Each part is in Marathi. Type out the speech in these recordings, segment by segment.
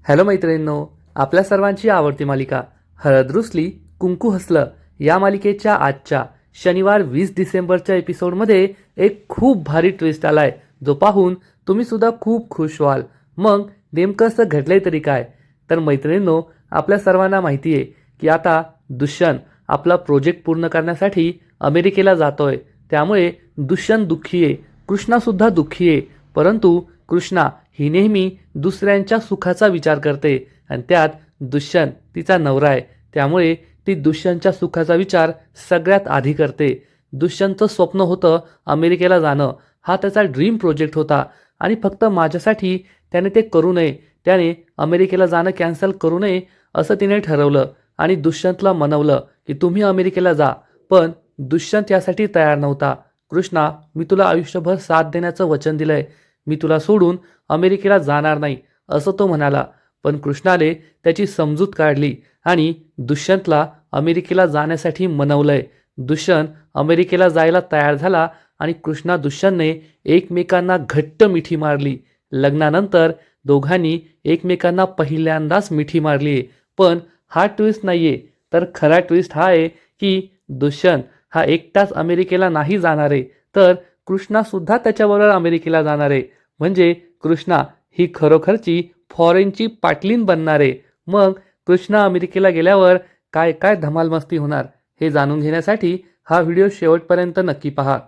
हॅलो मैत्रिणींनो, आपल्या सर्वांची आवडती मालिका हळद रुसली कुंकू हसलं या मालिकेच्या आजच्या शनिवार 20 डिसेंबरच्या एपिसोडमध्ये एक खूप भारी ट्विस्ट आलाय, जो पाहून तुम्ही सुद्धा खूप खुश व्हाल. मग नेमकं असं घडलंय तरी काय? तर मैत्रिणींनो, आपल्या सर्वांना माहिती आहे की आता दुष्यंत आपला प्रोजेक्ट पूर्ण करण्यासाठी अमेरिकेला जातोय. त्यामुळे दुष्यंत दुःखी आहे, कृष्णासुद्धा दुःखी आहे. परंतु कृष्णा ही नेहमी दुसऱ्यांच्या सुखाचा विचार करते आणि त्यात दुष्यंत तिचा नवरा आहे. त्यामुळे ती दुष्यंतच्या सुखाचा विचार सगळ्यात आधी करते. दुष्यंतचं स्वप्न होतं अमेरिकेला जाणं, हा त्याचा ड्रीम प्रोजेक्ट होता आणि फक्त माझ्यासाठी त्याने ते करू नये, त्याने अमेरिकेला जाणं कॅन्सल करू नये असं तिने ठरवलं आणि दुष्यंतला मनवलं की तुम्ही अमेरिकेला जा. पण दुष्यंत यासाठी तयार नव्हता. कृष्णा, मी तुला आयुष्यभर साथ देण्याचं वचन दिलंय, मी तुला सोडून अमेरिकेला जाणार नाही असं तो म्हणाला. पण कृष्णाने त्याची समजूत काढली आणि दुष्यंतला अमेरिकेला जाण्यासाठी मनवलंय. दुष्यंत अमेरिकेला जायला तयार झाला आणि कृष्णा दुष्यंतने एकमेकांना घट्ट मिठी मारली. लग्नानंतर दोघांनी एकमेकांना पहिल्यांदाच मिठी मारली. पण हा ट्विस्ट नाहीये, तर खरा ट्विस्ट हा आहे की दुष्यंत हा एकटाच अमेरिकेला नाही जाणार आहे, तर कृष्णा सुद्धा त्याच्याबरोबर अमेरिकेला जाणार आहे. म्हणजे कृष्णा ही खरोखरची फॉरेनची पाटलीन बनणार आहे. मग कृष्णा अमेरिकेला गेल्यावर काय काय धमाल मस्ती होणार हे जाणून घेण्यासाठी हा व्हिडिओ शेवटपर्यंत नक्की पहा.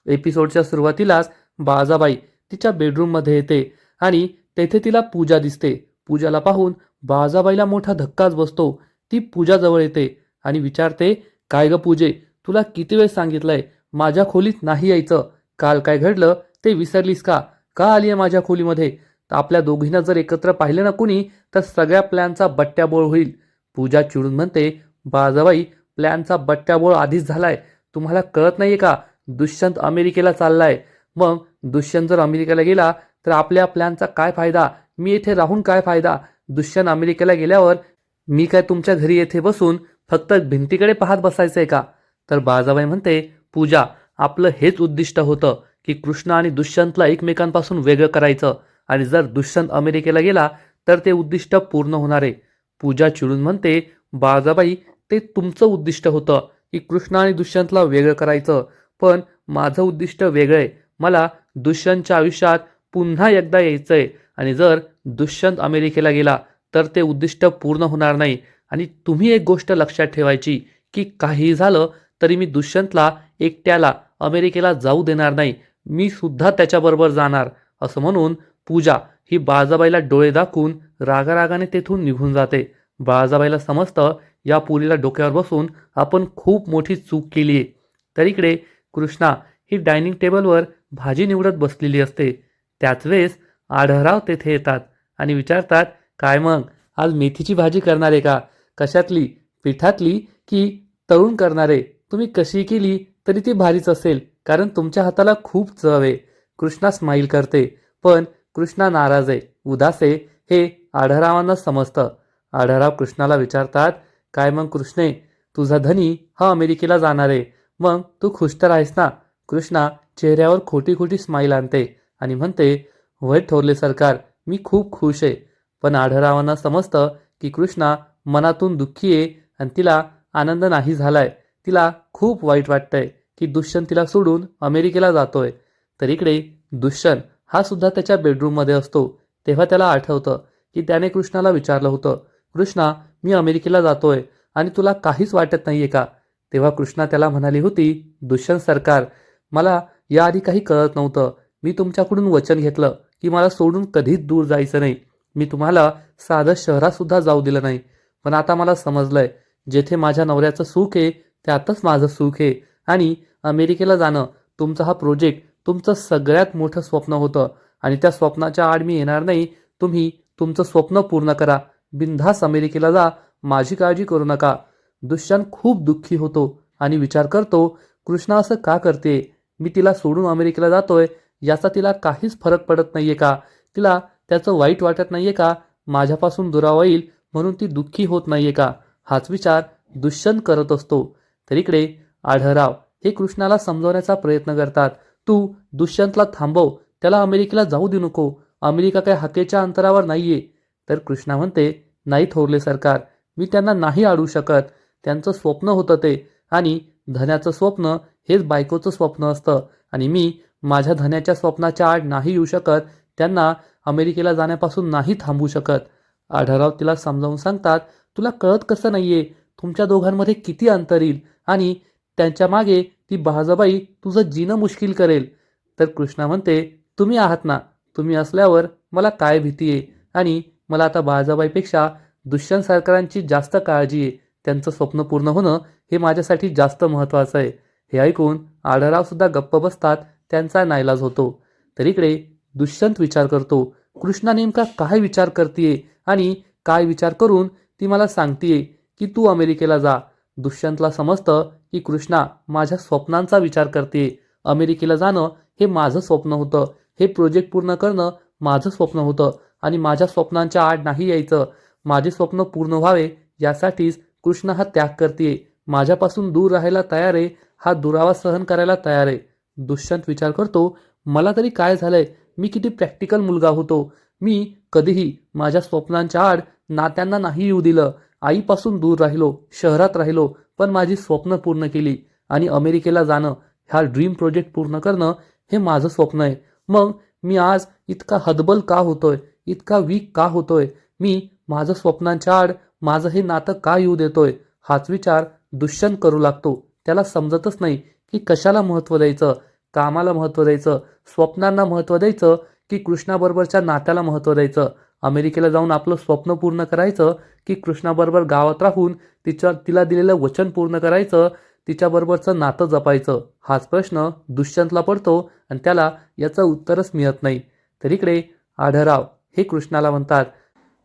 एपिसोडच्या सुरुवातीलाच बाळाबाई तिच्या बेडरूममध्ये येते आणि तेथे तिला पूजा दिसते. पूजाला पाहून बाळाबाईला मोठा धक्काच बसतो. ती पूजाजवळ येते आणि विचारते, काय ग पूजे, तुला किती वेळ सांगितलंय माझ्या खोलीत नाही यायचं? काल काय घडलं ते विसरलीस का? का आली आहे माझ्या खोलीमध्ये? तर आपल्या दोघींना जर एकत्र पाहिलं ना कुणी, तर सगळ्या प्लॅनचा बट्ट्याबोळ होईल. पूजा चिडून म्हणते, बाळाबाई, प्लॅनचा बट्ट्याबोळ आधीच झालाय. तुम्हाला कळत नाहीये का? दुष्यंत अमेरिकेला चाललाय. मग दुष्यंत जर अमेरिकेला गेला तर आपल्या प्लॅनचा काय फायदा? मी येथे राहून काय फायदा? दुष्यंत अमेरिकेला गेल्यावर मी काय तुमच्या घरी येथे बसून फक्त भिंतीकडे पाहत बसायचंय का? तर बाळाबाई म्हणते, पूजा, आपलं हेच उद्दिष्ट होतं की कृष्ण आणि दुष्यंतला एकमेकांपासून वेगळं करायचं आणि जर दुष्यंत अमेरिकेला गेला तर ते उद्दिष्ट पूर्ण होणार आहे. पूजा चिडून म्हणते, बाळाबाई, ते तुमचं उद्दिष्ट होतं की कृष्ण आणि दुष्यंतला वेगळं करायचं, पण माझं उद्दिष्ट वेगळं आहे. मला दुष्यंतच्या आयुष्यात पुन्हा एकदा यायचंय आणि जर दुष्यंत अमेरिकेला गेला तर ते उद्दिष्ट पूर्ण होणार नाही. आणि तुम्ही एक गोष्ट लक्षात ठेवायची की काही झालं तरी मी दुष्यंतला एकट्याला अमेरिकेला जाऊ देणार नाही, मी सुद्धा त्याच्याबरोबर जाणार. असं म्हणून पूजा ही बाळाबाईला डोळे दाखवून रागारागाने तेथून निघून जाते. बाळाबाईला समजतं या पुरीला डोक्यावर बसून आपण खूप मोठी चूक केली आहे. तर इकडे कृष्णा ही डायनिंग टेबलवर भाजी निवडत बसलेली असते. त्याच वेळेस आढळराव तेथे येतात आणि विचारतात, काय मग आज मेथीची भाजी करणार आहे का? कशातली, पिठातली की तळून करणार आहे? तुम्ही कशी केली तरी ती भारीच असेल, कारण तुमच्या हाताला खूप चव आहे. कृष्णा स्माईल करते, पण कृष्णा नाराज आहे, उदास आहे, हे आढळरावांना समजतं. आढळराव कृष्णाला विचारतात, काय मग कृष्णे, तुझा धनी हा अमेरिकेला जाणार आहे, मग तू खुश तर आहेस ना? कृष्णा चेहऱ्यावर खोटी खोटी स्माईल आणते आणि म्हणते, वय थोरले सरकार, मी खूप खुश आहे. पण आढळरावांना समजतं की कृष्णा मनातून दुःखी आहे आणि तिला आनंद नाही झालाय. तिला खूप वाईट वाटतंय की दुष्यंत तिला सोडून अमेरिकेला जातोय. तर इकडे दुष्यंत हा सुद्धा त्याच्या बेडरूममध्ये असतो. तेव्हा त्याला आठवतं की त्याने कृष्णाला विचारलं होतं, कृष्णा, मी अमेरिकेला जातोय आणि तुला काहीच वाटत नाहीये का? तेव्हा कृष्णा त्याला म्हणाली होती, दुष्यंत सरकार, मला याआधी काही कळत नव्हतं. मी तुमच्याकडून वचन घेतलं की मला सोडून कधीच दूर जायचं नाही. मी तुम्हाला साधं शहरात सुद्धा जाऊ दिलं नाही. पण आता मला समजलंय, जेथे माझ्या नवऱ्याचं सुख आहे त्यातच माझं सुख आहे. आणि अमेरिकेला जाणं तुमचा हा प्रोजेक्ट तुमचं सगळ्यात मोठं स्वप्न होतं आणि त्या स्वप्नाच्या आड मी येणार नाही. तुम्ही तुमचं स्वप्न पूर्ण करा, बिनधास्त अमेरिकेला जा, माझी काळजी करू नका. दुष्यंत खूप दुःखी होतो आणि विचार करतो, कृष्णा असं का करते? मी तिला सोडून अमेरिकेला जातोय याचा तिला काहीच फरक पडत नाहीये का? तिला त्याचं वाईट वाटत नाहीये का? माझ्यापासून दुरावा येईल म्हणून ती दुःखी होत नाहीये का? हाच विचार दुष्यंत करत असतो. तर इकडे आढळराव हे कृष्णाला समजवण्याचा प्रयत्न करतात, तू दुष्यंतला थांबव, त्याला अमेरिकेला जाऊ देऊ नको. अमेरिका काही हाकेच्या अंतरावर नाहीये. तर कृष्णा म्हणते, नाही थोरले सरकार, मी त्यांना नाही अडवू शकत. त्यांचं स्वप्न होतं ते, आणि धन्याचं स्वप्न हेच बायकोचं स्वप्न असतं, आणि मी माझ्या धन्याच्या स्वप्नाच्या आड नाही येऊ शकत. त्यांना अमेरिकेला जाण्यापासून नाही थांबवू शकत. आढळराव तिला समजावून सांगतात, तुला कळत कसं नाहीये, तुमच्या दोघांमध्ये किती अंतर येईल, आणि त्यांच्या मागे ती बहाजाबाई तुझं जीणं मुश्किल करेल. तर कृष्णा म्हणते, तुम्ही आहात ना, तुम्ही असल्यावर मला काय भीती आहे, आणि मला आता बहाजाबाईपेक्षा दुष्यंत सरकारांची जास्त काळजी आहे. त्यांचं स्वप्न पूर्ण होणं हे माझ्यासाठी जास्त महत्त्वाचं आहे. हे ऐकून आढळराव सुद्धा गप्प बसतात. त्यांचा नाईलाज होतो. तर इकडे दुष्यंत विचार करतो, कृष्णा नेमका काय विचार करतीये, आणि काय विचार करून ती मला सांगतीये की तू अमेरिकेला जा. दुष्यंतला समजतं की कृष्णा माझ्या स्वप्नांचा विचार करते. अमेरिकेला जाणं हे माझं स्वप्न होतं, हे प्रोजेक्ट पूर्ण करणं माझं स्वप्न होतं, आणि माझ्या स्वप्नांच्या आड नाही यायचं. माझे स्वप्न पूर्ण व्हावे यासाठीच कृष्णा हा त्याग करते, माझ्यापासून दूर राहायला तयार आहे, हा दुरावा सहन करायला तयार आहे. दुष्यंत विचार करतो, मला तरी काय झालंय, मी किती प्रॅक्टिकल मुलगा होतो. मी कधीही माझ्या स्वप्नांच्या आड नात्यांना नाही येऊ दिलं. आईपासून दूर राहिलो, शहरात राहिलो, पण माझी स्वप्न पूर्ण केली, आणि अमेरिकेला जाणं, हा ड्रीम प्रोजेक्ट पूर्ण करणं हे माझं स्वप्न आहे. मग मी आज इतका हतबल का होतोय, इतका वीक का होतोय, मी माझं स्वप्नांच्या आड माझं हे नातं का येऊ देतोय. हाच विचार दुष्यंत करू लागतो. त्याला समजतच नाही की कशाला महत्त्व द्यायचं, कामाला महत्त्व द्यायचं, स्वप्नांना महत्त्व द्यायचं, की कृष्णाबरोबरच्या नात्याला महत्त्व द्यायचं. अमेरिकेला जाऊन आपलं स्वप्न पूर्ण करायचं, की कृष्णाबरोबर गावात राहून तिला दिलेलं वचन पूर्ण करायचं, तिच्याबरोबरचं नातं जपायचं. हाच प्रश्न दुष्यंतला पडतो, आणि त्याला याचं उत्तरच मिळत नाही. तर इकडे आढळराव हे कृष्णाला म्हणतात,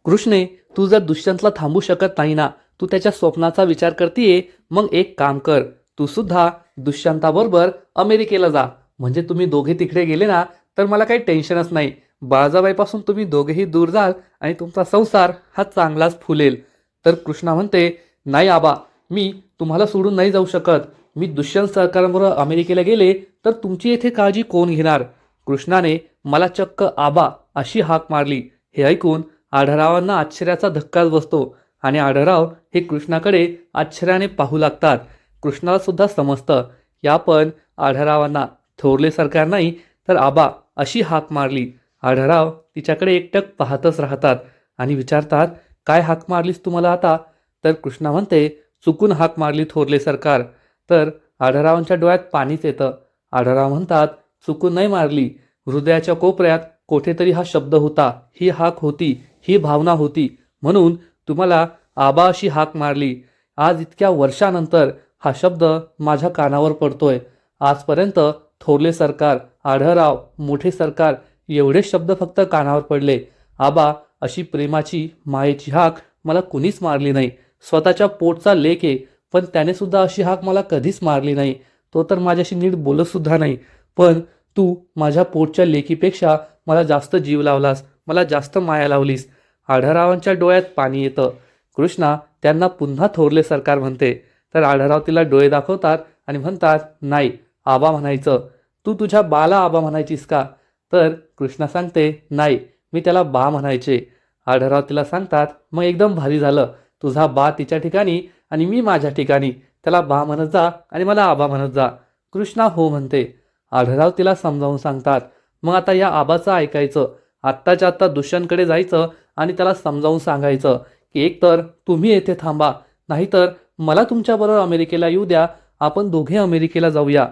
कृष्णे, तू जर दुष्यंतला थांबू शकत नाही ना, तू त्याच्या स्वप्नाचा विचार करतीये, मग एक काम कर, तू सुद्धा दुष्यंताबरोबर अमेरिकेला जा. म्हणजे तुम्ही दोघे तिकडे गेले ना, तर मला काही टेन्शनच नाही. बाळाजाबाईपासून तुम्ही दोघेही दूर जाल, आणि तुमचा संसार हा चांगलाच फुलेल. तर कृष्णा म्हणते, नाही आबा, मी तुम्हाला सोडून नाही जाऊ शकत. मी दुष्यंत सरकारांबरोबर अमेरिकेला गेले तर तुमची येथे काळजी कोण घेणार. कृष्णाने मला चक्क आबा अशी हाक मारली. हे ऐकून आढळरावांना आश्चर्याचा धक्काच बसतो, आणि आढळराव हे कृष्णाकडे आश्चर्याने पाहू लागतात. कृष्णाला सुद्धा समजतं की आपण आढळरावांना थोरले सरकार नाही तर आबा अशी हाक मारली. आढळराव तिच्याकडे एकटक पाहतच राहतात, आणि विचारतात, काय हाक मारलीस तुम्हाला आता. तर कृष्णा म्हणते, चुकून हाक मारली थोरले सरकार. तर आढळरावांच्या डोळ्यात पाणीच येतं. आढळराव म्हणतात, चुकून नाही मारली, हृदयाच्या कोपऱ्यात कोठेतरी हा शब्द होता, ही हाक होती, ही भावना होती, म्हणून तुम्हाला आबा अशी हाक मारली. आज इतक्या वर्षानंतर हा शब्द माझ्या कानावर पडतोय. आजपर्यंत थोरले सरकार, आढळराव, मोठे सरकार एवढेच शब्द फक्त कानावर पडले. आबा अशी प्रेमाची, मायेची हाक मला कुणीच मारली नाही. स्वतःच्या पोटचा लेक आहे, पण त्याने सुद्धा अशी हाक मला कधीच मारली नाही. तो तर माझ्याशी नीट बोलत सुद्धा नाही, पण तू माझ्या पोटच्या लेकीपेक्षा मला जास्त जीव लावलास, मला जास्त माया लावलीस. आढळरावांच्या डोळ्यात पाणी येतं. कृष्णा त्यांना पुन्हा थोरले सरकार म्हणते. तर आढळराव तिला डोळे दाखवतात आणि म्हणतात, नाही, आबा म्हणायचं. तू तुझ्या बाला आबा म्हणायचीस का. तर कृष्णा सांगते, नाही, मी त्याला बा म्हणायचे. आढळराव तिला सांगतात, मग एकदम भारी झालं, तुझा बा तिच्या ठिकाणी आणि मी माझ्या ठिकाणी, त्याला बा म्हणत जा आणि मला आबा म्हणत जा. कृष्णा हो म्हणते. आढळराव तिला समजावून सांगतात, मग आता या आबाचं ऐकायचं. आत्ताच्या आत्ता दुष्यंतकडे जायचं आणि त्याला समजावून सांगायचं की एकतर तुम्ही येथे थांबा, नाहीतर मला तुमच्याबरोबर अमेरिकेला येऊ द्या, आपण दोघे अमेरिकेला जाऊया.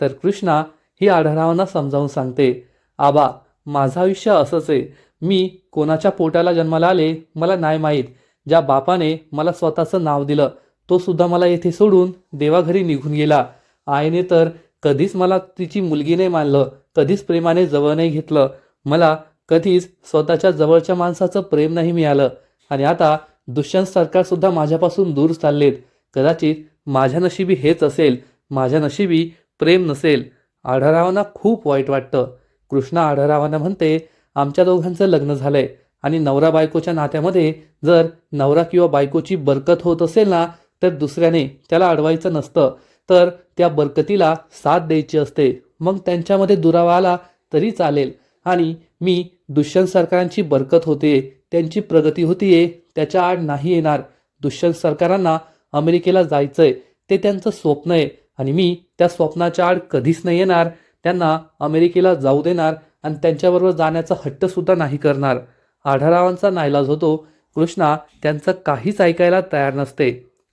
तर कृष्णा ही आढळरावांना समजावून सांगते, आबा, माझं आयुष्य असंच आहे. मी कोणाच्या पोटाला जन्माला आले मला नाही माहीत. ज्या बापाने मला स्वतःचं नाव दिलं, तो सुद्धा मला येथे सोडून देवाघरी निघून गेला. आईने तर कधीच मला तिची मुलगी नाही मानलं, कधीच प्रेमाने जवळ नाही घेतलं. मला कधीच स्वतःच्या जवळच्या माणसाचं प्रेम नाही मिळालं, आणि आता दुष्यंत सरकार सुद्धा माझ्यापासून दूर चाललेत. कदाचित माझ्या नशिबी हेच असेल, माझ्या नशिबी प्रेम नसेल. आढळरावांना खूप वाईट वाटतं. कृष्णा आढळरावांना म्हणते, आमच्या दोघांचं लग्न झालंय, आणि नवरा बायकोच्या नात्यामध्ये जर नवरा किंवा बायकोची बरकत होत असेल ना, तर दुसऱ्याने त्याला अडवायचं नसतं, तर त्या बरकतीला साथ द्यायची असते. मग त्यांच्यामध्ये दुरावा आला तरी चालेल, आणि मी दुष्यंत सरकारांची बरकत होते, त्यांची प्रगती होतीये त्याच्या आड नाही येणार. दुष्यंत सरकारांना अमेरिकेला जायचंय, ते त्यांचं स्वप्न आहे आणि मी त्या स्वप्नाच्या आड कधीच नाही येणार. त्यांना अमेरिकेला जाऊ देणार आणि त्यांच्याबरोबर जाण्याचा हट्टसुद्धा नाही करणार. आढळरावांचा नाईलाज होतो. कृष्णा त्यांचं काहीच ऐकायला तयार नसते.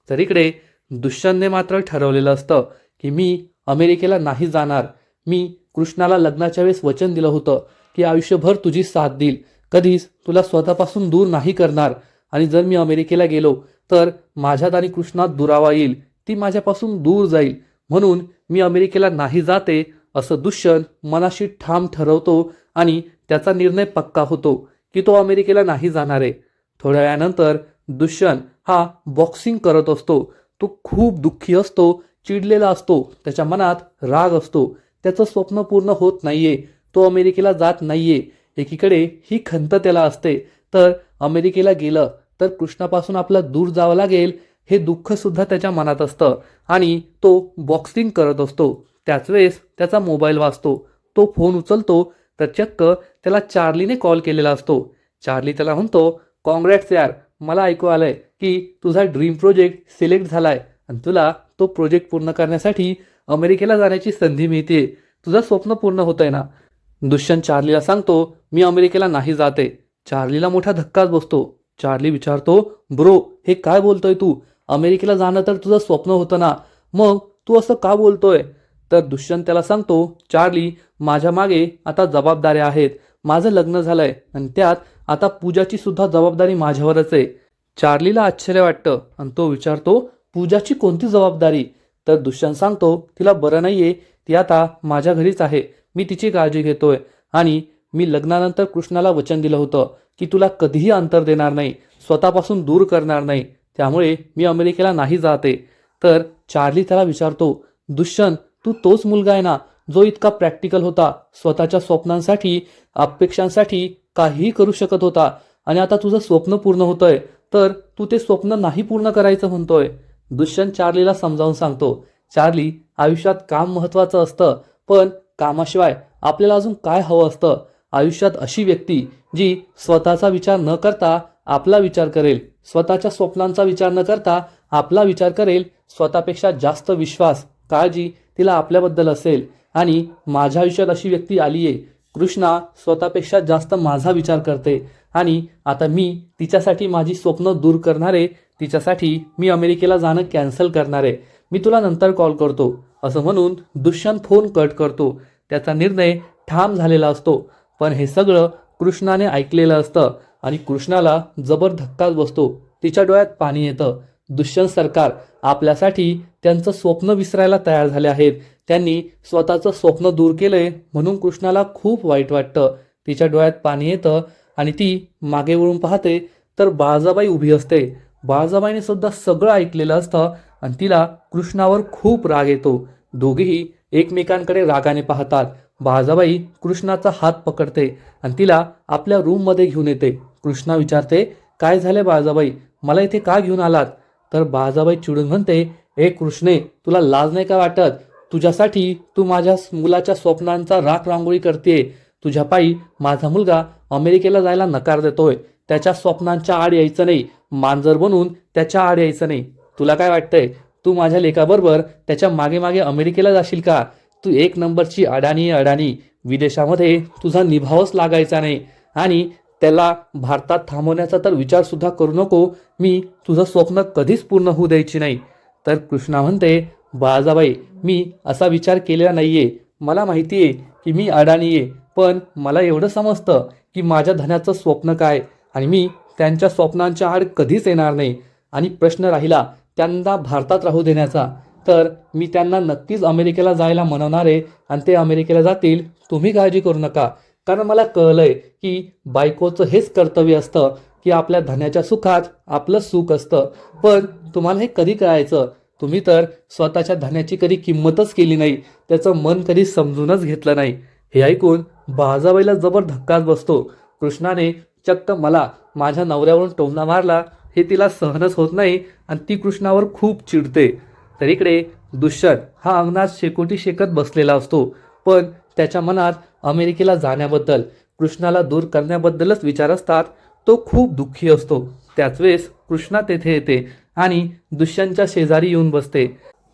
तर इकडे दुष्यंतने मात्र ठरवलेलं असतं की मी अमेरिकेला नाही जाणार. मी कृष्णाला लग्नाच्या वेळेस वचन दिलं होतं की आयुष्यभर तुझी साथ देईल, कधीच तुला स्वतःपासून दूर नाही करणार. आणि जर मी अमेरिकेला गेलो तर माझ्यात आणि कृष्णात दुरावा येईल, ती माझ्यापासून दूर जाईल. म्हणून मी अमेरिकेला नाही जाते असं दुष्यंत मनाशी ठाम ठरवतो आणि त्याचा निर्णय पक्का होतो की तो अमेरिकेला नाही जाणार आहे. थोड्या वेळानंतर दुष्यंत हा बॉक्सिंग करत असतो. तो खूप दुःखी असतो, चिडलेला असतो, त्याच्या मनात राग असतो. त्याचं स्वप्न पूर्ण होत नाहीये, तो अमेरिकेला जात नाहीये. एकीकडे ही खंत त्याला असते, तर अमेरिकेला गेलं तर कृष्णापासून आपला दूर जावं लागेल हे दुःख सुद्धा त्याच्या मनात असतं आणि तो बॉक्सिंग करत असतो. त्याच वेळेस त्याचा मोबाईल वाजतो. तो फोन उचलतो तर चक्क त्याला चार्लीने कॉल केलेला असतो. चार्ली त्याला म्हणतो, कॉंग्रॅट्स यार, मला ऐकू आलंय की तुझा ड्रीम प्रोजेक्ट सिलेक्ट झालाय आणि तुला तो प्रोजेक्ट पूर्ण करण्यासाठी अमेरिकेला जाण्याची संधी मिळते. तुझं स्वप्न पूर्ण होतंय ना. दुष्यंत चार्लीला सांगतो, मी अमेरिकेला नाही जाते. चार्लीला मोठा धक्काच बसतो. चार्ली विचारतो, ब्रो हे काय बोलतोय तू? अमेरिकेला जाणं तर तुझं स्वप्न होतं ना, मग तू असं का बोलतोय? तर दुष्यंत त्याला सांगतो, चार्ली माझ्या मागे आता जबाबदाऱ्या आहेत. माझं लग्न झालंय आणि त्यात आता पूजाची सुद्धा जबाबदारी माझ्यावरच आहे. चार्लीला आश्चर्य वाटतं आणि तो विचारतो, पूजाची कोणती जबाबदारी? तर दुष्यंत सांगतो, तिला बरं नाहीये, ती आता माझ्या घरीच आहे. मी तिची काळजी घेतोय आणि मी लग्नानंतर कृष्णाला वचन दिलं होतं की तुला कधीही अंतर देणार नाही, स्वतःपासून दूर करणार नाही. त्यामुळे मी अमेरिकेला नाही जाते. तर चार्ली त्याला विचारतो, दुष्यंत तू तोच मुलगा आहे ना जो इतका प्रॅक्टिकल होता, स्वतःच्या स्वप्नांसाठी अपेक्षांसाठी काहीही करू शकत होता आणि आता तुझं स्वप्न पूर्ण होतंय तर तू ते स्वप्न नाही पूर्ण करायचं म्हणतोय. दुष्यंत चार्लीला समजावून सांगतो, चार्ली आयुष्यात काम महत्त्वाचं असतं, पण कामाशिवाय आपल्याला अजून काय हवं असतं? आयुष्यात अशी व्यक्ती जी स्वतःचा विचार न करता आपला विचार करेल, स्वतःच्या स्वप्नांचा विचार न करता आपला विचार करेल, स्वतःपेक्षा जास्त विश्वास काळजी तिला आपल्याबद्दल असेल. आणि माझ्या आयुष्यात अशी व्यक्ती आली आहे. कृष्णा स्वतःपेक्षा जास्त माझा विचार करते आणि आता मी तिच्यासाठी माझी स्वप्न दूर करणार आहे. तिच्यासाठी मी अमेरिकेला जाणं कॅन्सल करणार आहे. मी तुला नंतर कॉल करतो असं म्हणून दुष्यंत फोन कट करतो. त्याचा निर्णय ठाम झालेला असतो. पण हे सगळं कृष्णाने ऐकलेलं असतं आणि कृष्णाला जबर धक्काच बसतो. तिच्या डोळ्यात पाणी येतं. दुष्यंत सरकार आपल्यासाठी त्यांचं स्वप्न विसरायला तयार झाले आहेत. त्यांनी स्वतःचं स्वप्न दूर केलंय म्हणून कृष्णाला खूप वाईट वाटतं. तिच्या डोळ्यात पाणी येतं आणि ती मागे वळून पाहते तर बाळजाबाई उभी असते. बाळजाबाईने सुद्धा सगळं ऐकलेलं असतं आणि तिला कृष्णावर खूप राग येतो. दोघेही एकमेकांकडे रागाने पाहतात. बाळजाबाई कृष्णाचा हात पकडते आणि तिला आपल्या रूममध्ये घेऊन येते. कृष्णा विचारते, काय झाले बाळजाबाई, मला इथे का घेऊन आलात? तर बाळजाबाई चिडून म्हणते, ए कृष्णे, तुला लाज नाही का वाटत? तुझ्यासाठी तू माझ्या मुलाच्या स्वप्नांचा राख रांगोळी करते. तुझ्या पायी माझा मुलगा अमेरिकेला जायला नकार देतोय. त्याच्या स्वप्नांच्या आड यायचं नाही, मांजर बनून त्याच्या आड यायचं नाही. तुला काय वाटतंय, तू माझ्या लेकाबरोबर त्याच्या मागे मागे अमेरिकेला जाशील का? तू एक नंबरची अडाणी. विदेशामध्ये तुझा निभावच लागायचा नाही आणि त्याला भारतात थांबवण्याचा तर विचार सुद्धा करू नको. मी तुझं स्वप्न कधीच पूर्ण होऊ द्यायची नाही. तर कृष्णा म्हणते, बाळजाबाई मी असा विचार केलेला नाहीये. मला माहिती आहे की मी अडाणी आहे, पण मला एवढं समजतं की माझ्या धनाचं स्वप्न काय आणि मी त्यांच्या स्वप्नांच्या आड कधीच येणार नाही. आणि प्रश्न राहिला त्यांना भारतात राहू देण्याचा, तर मी त्यांना नक्कीच अमेरिकेला जायला म्हणवणार आहे आणि ते अमेरिकेला जातील. तुम्ही काळजी करू नका. कारण मला कळलंय की बायकोचं हेच कर्तव्य असतं की आपल्या धनाच्या सुखात आपलं सुख असतं. पण तुम्हाला हे कधी कळायचं? तुम्ही तर स्वतःच्या धनाची कधी किंमतच केली नाही, त्याचं मन कधी समजूनच घेतलं नाही. हे ऐकून बाळजाबाईला जबर धक्काच बसतो. कृष्णाने चक्क मला माझ्या नवऱ्यावरून टोमणा मारला हे तिला सहनच होत नाही आणि ती कृष्णावर खूप चिडते. तर इकडे दुष्यंत हा अंगणात शेकोटी शेकत बसलेला असतो, पण त्याच्या मनात अमेरिकेला जाण्याबद्दल, कृष्णाला दूर करण्याबद्दलच विचार असतात. तो खूप दुःखी असतो. त्याच वेळेस कृष्णा तेथे येते आणि दुष्यंतच्या शेजारी येऊन बसते.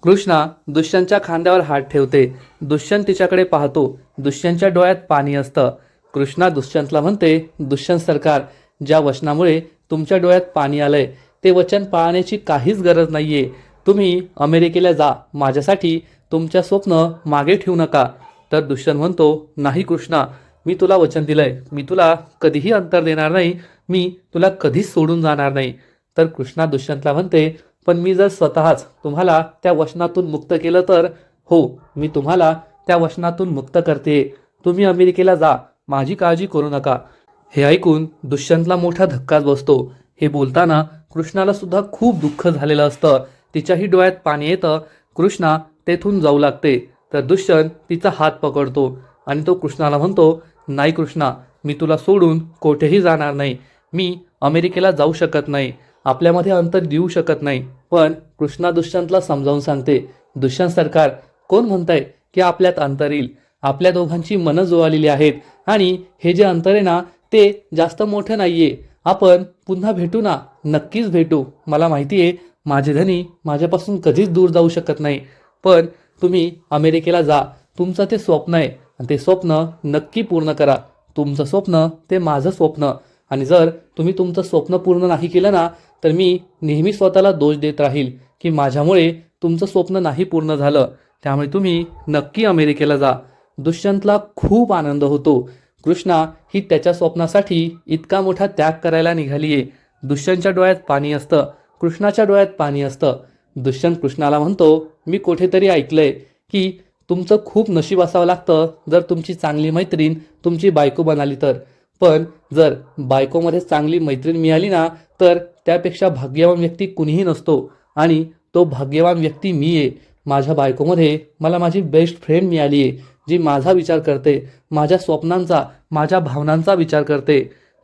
कृष्णा दुष्यंतच्या खांद्यावर हात ठेवते. दुष्यंत तिच्याकडे पाहतो. दुष्यंतच्या डोळ्यात पाणी असतं. कृष्णा दुष्यंतला म्हणते, दुष्यंत सरकार, ज्या वचनामुळे तुमच्या डोळ्यात पाणी आलंय ते वचन पाळण्याची काहीच गरज नाहीये. तुम्ही अमेरिकेला जा. माझ्यासाठी तुमच्या स्वप्न मागे ठेवू नका. तर दुष्यंत म्हणतो, नाही कृष्णा, मी तुला वचन दिलंय. मी तुला कधीही अंतर देणार नाही. मी तुला कधीच सोडून जाणार नाही. तर कृष्णा दुष्यंतला म्हणते, पण मी जर स्वतःच तुम्हाला त्या वचनातून मुक्त केलं तर? हो, मी तुम्हाला त्या वचनातून मुक्त करते. तुम्ही अमेरिकेला जा. माझी काळजी करू नका. हे ऐकून दुष्यंतला मोठा धक्काच बसतो. हे बोलताना कृष्णाला सुद्धा खूप दुःख झालेलं असतं. तिच्याही डोळ्यात पाणी येतं. कृष्णा तेथून जाऊ लागते. तर दुष्यंत तिचा हात पकडतो आणि तो कृष्णाला म्हणतो, नाही कृष्णा, मी तुला सोडून कोठेही जाणार नाही. मी अमेरिकेला जाऊ शकत नाही. आपल्यामध्ये अंतर देऊ शकत नाही. पण कृष्णा दुष्यंतला समजावून सांगते, दुष्यंत सरकार, कोण म्हणताय की आपल्यात अंतर येईल? आपल्या दोघांची मनं जुळालेली आहेत आणि हे जे अंतर आहे ना, ते जास्त मोठं नाहीये. आपण पुन्हा भेटू ना, नक्कीच भेटू. मला माहिती आहे माझे धनी माझ्यापासून कधीच दूर जाऊ शकत नाही. पण तुम्ही अमेरिकेला जा. तुमचं ते स्वप्न आहे आणि ते स्वप्न नक्की पूर्ण करा. तुमचं स्वप्न ते माझं स्वप्न. आणि जर तुम्ही तुमचं स्वप्न पूर्ण नाही केलं ना, तर मी नेहमी स्वतःला दोष देत राहील की माझ्यामुळे तुमचं स्वप्न नाही पूर्ण झालं. त्यामुळे तुम्ही नक्की अमेरिकेला जा. दुष्यंतला खूप आनंद होतो. कृष्णा ही त्याच्या स्वप्नासाठी इतका मोठा त्याग करायला निघालीये. दुष्यंतच्या डोळ्यात पाणी असतं. कृष्णाच्या डोळ्यात पाणी असतं. दुष्यंत कृष्णाला म्हणतो, मी कुठेतरी ऐकलंय की तुमचं खूप नशीब असावं लागतं जर तुमची चांगली मैत्रीण तुमची बायको बनाली तर. पण जर बायकोमध्ये चांगली मैत्रीण मिळाली ना, तर त्यापेक्षा भाग्यवान व्यक्ती कुणीही नसतो. आणि तो भाग्यवान व्यक्ती मी आहे. माझ्या बायकोमध्ये मला माझी बेस्ट फ्रेंड मिळाली आहे, जी माझा विचार करते, माझ्या स्वप्नांचा, माझ्या भावनांचा विचार करते.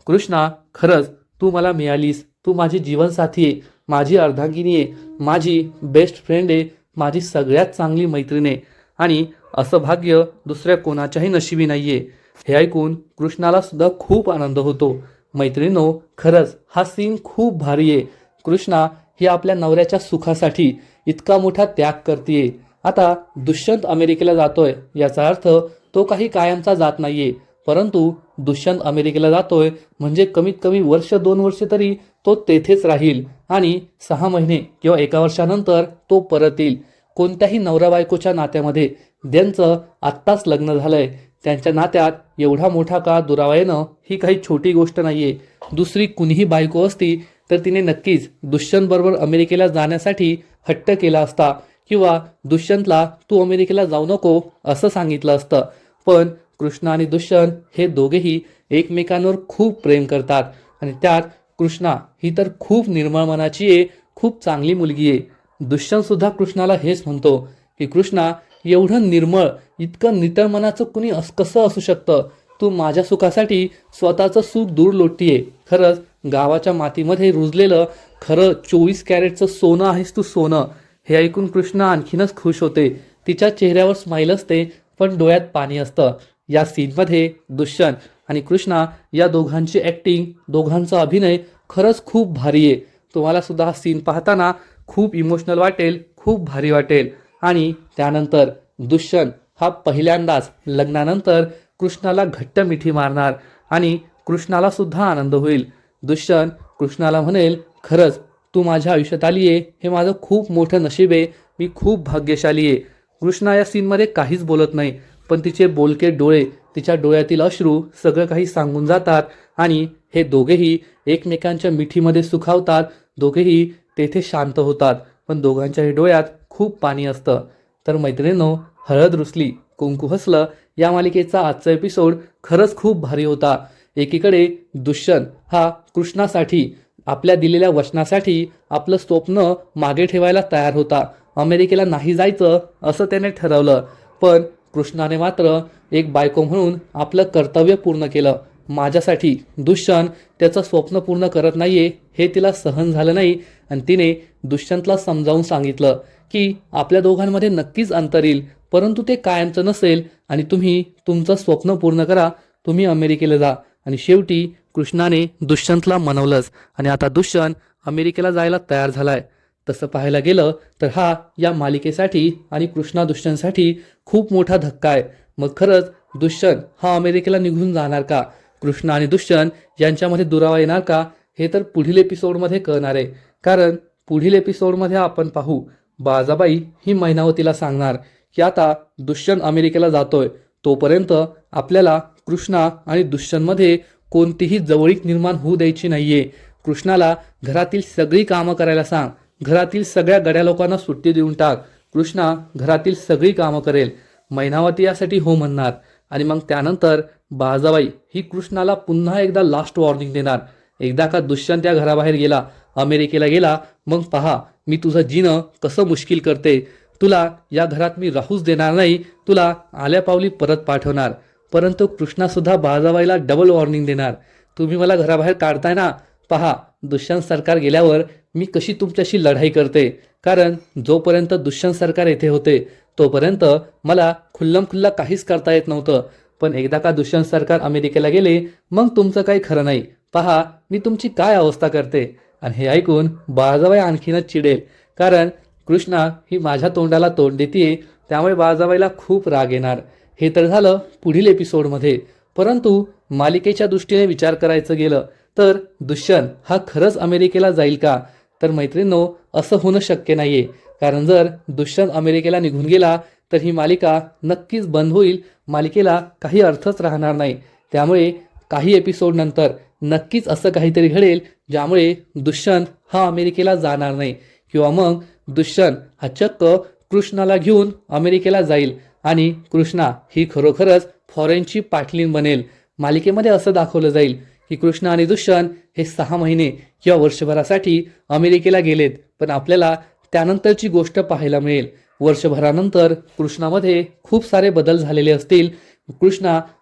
कृष्णा, खरंच तू मला मिळालीस. तू माझी जीवनसाथी आहे, माझी अर्धांगिनी आहे, माझी बेस्ट फ्रेंड आहे, माझी सगळ्यात चांगली मैत्रीण आहे. आणि असं भाग्य दुसऱ्या कोणाच्याही नशिबी नाही आहे. हे ऐकून कृष्णाला सुद्धा खूप आनंद होतो. मैत्रिणींनो, खरंच हा सीन खूप भारी आहे. कृष्णा ही आपल्या नवऱ्याच्या सुखासाठी इतका मोठा त्याग करते. आता दुष्यंत अमेरिकेला जातोय याचा अर्थ तो काही कायमचा जात नाहीये. परंतु दुष्यंत अमेरिकेला जातोय म्हणजे कमीत कमी वर्ष 2 वर्ष तरी तो तेथेच राहील. आणि 6 महिने किंवा 1 वर्षानंतर तो परत येईल. कोणत्याही नवरा बायकोच्या नात्यामध्ये ज्यांचं आत्ताच लग्न झालंय त्यांच्या नात्यात एवढा मोठा काळ दुरावा येणं ही काही छोटी गोष्ट नाहीये. दुसरी कुणीही बायको असती तर तिने नक्कीच दुष्यंतबरोबर अमेरिकेला जाण्यासाठी हट्ट केला असता किंवा दुष्यंतला तू अमेरिकेला जाऊ नको असं सांगितलं असतं. पण कृष्णा आणि दुष्यंत हे दोघेही एकमेकांवर खूप प्रेम करतात. आणि त्यात कृष्णा ही तर खूप निर्मळ मनाची आहे, खूप चांगली मुलगी आहे. दुष्यंत सुद्धा कृष्णाला हेच म्हणतो की कृष्णा, एवढं निर्मळ, इतकं नितळ मनाचं कुणी कसं असू शकतं? तू माझ्या सुखासाठी स्वतःचं सुख दूर लोटतीये. खरंच गावाच्या मातीमध्ये रुजलेलं खरं 24 कॅरेटचं सोनं आहेस तू, सोनं. हे ऐकून कृष्णा आणखीनच खुश होते. तिच्या चेहऱ्यावर स्माईल असते पण डोळ्यात पाणी असतं. या सीनमध्ये दुष्यंत आणि कृष्णा या दोघांची ॲक्टिंग, दोघांचा अभिनय खरंच खूप भारी आहे. तुम्हाला सुद्धा हा सीन पाहताना खूप इमोशनल वाटेल, खूप भारी वाटेल. आणि त्यानंतर दुष्यंत हा पहिल्यांदाच लग्नानंतर कृष्णाला घट्ट मिठी मारणार आणि कृष्णाला सुद्धा आनंद होईल. दुष्यंत कृष्णाला म्हणेल, खरंच तू माझ्या आयुष्यात आली आहे हे माझं खूप मोठं नशीब आहे. मी खूप भाग्यशाली आहे. कृष्णा या सीनमध्ये काहीच बोलत नाही, पण तिचे बोलके डोळे, तिच्या डोळ्यातील अश्रू सगळं काही सांगून जातात. आणि हे दोघेही एकमेकांच्या मिठीमध्ये सुखावतात. दोघेही तेथे शांत होतात. पण दोघांच्याही डोळ्यात खूप पाणी असतं. तर मैत्रिणींनो, हळद रुसली कुंकू हसलं या मालिकेचा आजचा एपिसोड खरंच खूप भारी होता. एकीकडे दुष्यंत हा कृष्णासाठी, आपल्या दिलेल्या वचनासाठी आपलं स्वप्न मागे ठेवायला तयार होता. अमेरिकेला नाही जायचं असं त्याने ठरवलं. पण कृष्णाने मात्र एक बायको म्हणून आपलं कर्तव्य पूर्ण केलं. माझ्यासाठी दुष्यंत त्याचं स्वप्न पूर्ण करत नाहीये हे तिला सहन झालं नाही. आणि तिने दुष्यंतला समजावून सांगितलं की आपल्या दोघांमध्ये नक्कीच अंतर येईल, परंतु ते कायमचं नसेल. आणि तुम्ही तुमचं स्वप्न पूर्ण करा. तुम्ही अमेरिकेला जा. आणि शेवटी कृष्णाने दुष्यंतला मनवलंच आणि आता दुष्यंत अमेरिकेला जायला तयार झालाय. तसं पाहायला गेलं तर हा या मालिकेसाठी आणि कृष्णा दुष्यंतसाठी खूप मोठा धक्का आहे. मग खरंच दुष्यंत हा अमेरिकेला निघून जाणार का? कृष्णा आणि दुष्यंत यांच्यामध्ये दुरावा येणार का? हे तर पुढील एपिसोडमध्ये कळणार आहे. कारण पुढील एपिसोडमध्ये आपण पाहू बाळाबाई ही मैनावतीला सांगणार की आता दुष्यंत अमेरिकेला जातोय, तोपर्यंत आपल्याला कृष्णा आणि दुष्यंतमध्ये कोणतीही जवळीक निर्माण होऊ द्यायची नाहीये. कृष्णाला घरातील सगळी कामं करायला सांग, घरातील सगळ्या गड्या लोकांना सुट्टी देऊन टाक. कृष्णा घरातील सगळी कामं करेल. मैनावती यासाठी हो म्हणणार आणि मग त्यानंतर बाळाबाई ही कृष्णाला पुन्हा एकदा लास्ट वॉर्निंग देणार. एकदा का दुष्यंत त्या घराबाहेर गेला, अमेरिकेला गेला, मग पहा मी तुझं जीणं कसं मुश्किल करते. तुला या घरात मी राहूच देणार नाही, तुला आल्या पावली परत पाठवणार. परंतु कृष्णासुद्धा बाळाबाईला डबल वॉर्निंग देणार. तुम्ही मला घराबाहेर काढताय ना, पहा दुष्यंत सरकार गेल्यावर मी कशी तुमच्याशी लढाई करते. कारण जोपर्यंत दुष्यंत सरकार येथे होते तोपर्यंत मला खुल्लम काहीच करता येत नव्हतं. पण एकदा का दुष्यंत सरकार अमेरिकेला गेले मग तुमचं काही खरं नाही. पहा मी तुमची काय अवस्था करते. आणि हे ऐकून बाळाबाई आणखीनच चिडेल. कारण कृष्णा ही माझ्या तोंडाला तोंड देते, त्यामुळे बाळाबाईला खूप राग येणार. हे तर झालं पुढील एपिसोडमध्ये. परंतु मालिकेच्या दृष्टीने विचार करायचं गेलं तर दुष्यंत हा खरंच अमेरिकेला जाईल का? तर मैत्रिणींनो, असं होणं शक्य नाहीये. कारण जर दुष्यंत अमेरिकेला निघून गेला तर ही मालिका नक्कीच बंद होईल. मालिकेला काही अर्थच राहणार नाही. त्यामुळे काही एपिसोड नंतर नक्कीच असं काहीतरी घडेल ज्यामुळे दुष्यंत हा अमेरिकेला जाणार नाही, किंवा मग दुष्यंत हा चक्क कृष्णाला घेऊन अमेरिकेला जाईल आणि कृष्णा ही खरोखरच फॉरेनची पाटलीन बनेल. मालिकेमध्ये असं दाखवलं जाईल की कृष्णा आणि दुष्यंत हे 6 महिने किंवा वर्षभरासाठी अमेरिकेला गेलेत, पण आपल्याला त्यानंतरची गोष्ट पाहायला मिळेल. वर्षभरानंतर कृष्णामध्ये खूप सारे बदल झालेले असतील.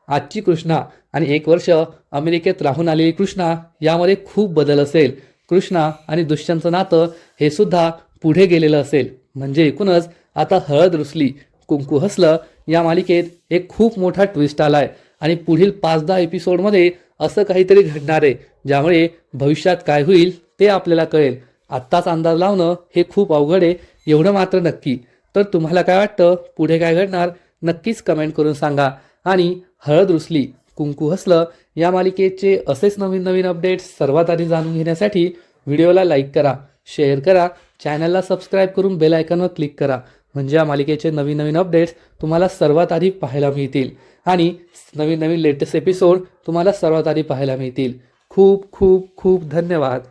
आजची कृष्णा आणि 1 वर्ष अमेरिकेत राहून आलेली कृष्णा यामध्ये खूप बदल असेल. कृष्णा आणि दुष्यंतचं नातं हे सुद्धा पुढे गेलेलं असेल. म्हणजे एकूणच आता हळद रुसली कुंकू हसलं या मालिकेत एक खूप मोठा ट्विस्ट आलाय आणि पुढील 5-10 एपिसोडमध्ये असं काहीतरी घडणार आहे ज्यामुळे भविष्यात काय होईल ते आपल्याला कळेल. आत्ताच अंदाज लावणं हे खूप अवघड आहे, एवढं मात्र नक्की. तर तुम्हाला काय वाटतं, पुढे काय घडणार, नक्कीच कमेंट करून सांगा. आणि हळद रुसली कुंकू हसलं या मालिकेचे असेच नवीन अपडेट्स सर्वात आधी जाणून घेण्यासाठी व्हिडिओला लाईक करा, शेअर करा, चॅनलला सबस्क्राईब करून बेल आयकॉनवर क्लिक करा. म्हणजे या मालिकेचे नवीन अपडेट्स तुम्हाला सर्वात आधी पाहायला मिळतील आणि नवीन लेटेस्ट एपिसोड तुम्हाला सर्वात आधी पाहायला मिळतील. खूप खूप खूप धन्यवाद.